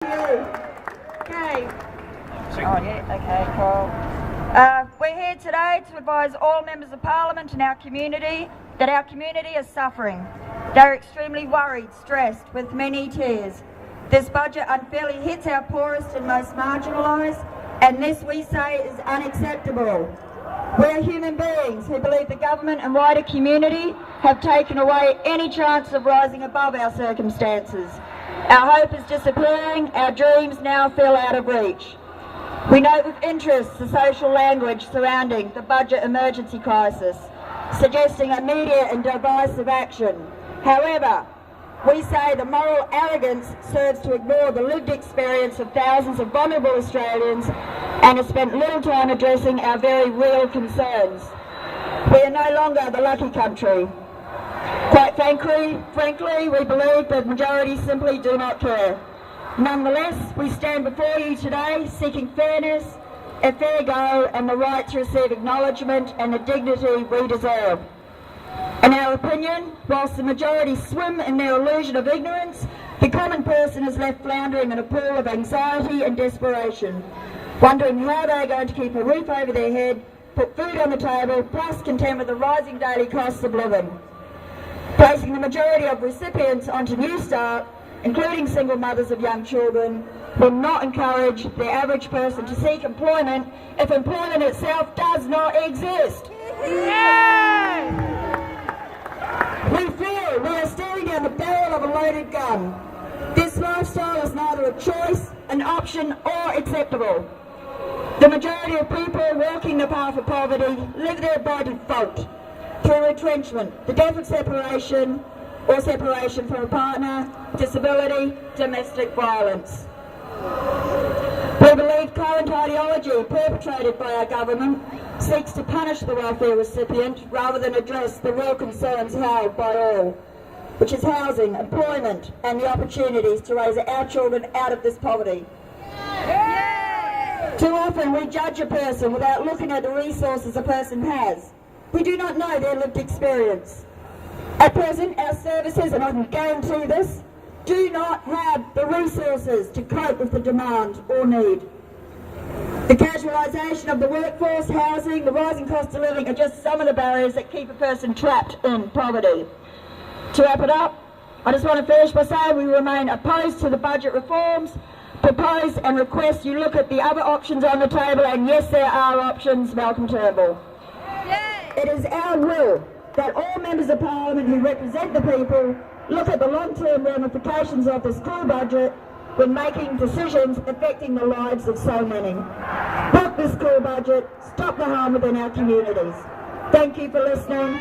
Okay. Cool. We're here today to advise all members of Parliament and our community that our community is suffering. They're extremely worried, stressed, with many tears. This budget unfairly hits our poorest and most marginalised, and this we say is unacceptable. We're human beings who believe the government and wider community have taken away any chance of rising above our circumstances. Our hope is disappearing, our dreams now feel out of reach. We note with interest the social language surrounding the budget emergency crisis, suggesting immediate and divisive action. However, we say the moral arrogance serves to ignore the lived experience of thousands of vulnerable Australians and has spent little time addressing our very real concerns. We are no longer the lucky country. Quite frankly, we believe the majority simply do not care. Nonetheless, we stand before you today seeking fairness, a fair go and the right to receive acknowledgement and the dignity we deserve. In our opinion, whilst the majority swim in their illusion of ignorance, the common person is left floundering in a pool of anxiety and desperation, wondering how they are going to keep a roof over their head, put food on the table, plus contend with the rising daily costs of living. Placing the majority of recipients onto New Start, including single mothers of young children, will not encourage the average person to seek employment if employment itself does not exist. We feel we are staring down the barrel of a loaded gun. This lifestyle is neither a choice, an option, or acceptable. The majority of people walking the path of poverty live there by default, through retrenchment, the death of separation, or separation from a partner, disability, domestic violence. We believe current ideology perpetrated by our government seeks to punish the welfare recipient rather than address the real concerns held by all, which is housing, employment and the opportunities to raise our children out of this poverty. Too often we judge a person without looking at the resources a person has. We do not know their lived experience. At present, our services, and I can guarantee this, do not have the resources to cope with the demand or need. The casualisation of the workforce, housing, the rising cost of living are just some of the barriers that keep a person trapped in poverty. To wrap it up, I just want to finish by saying we remain opposed to the budget reforms, propose and request you look at the other options on the table, and yes, there are options, Malcolm Turnbull. It is our will that all members of Parliament who represent the people look at the long-term ramifications of this core budget when making decisions affecting the lives of so many. Block this core budget, stop the harm within our communities. Thank you for listening.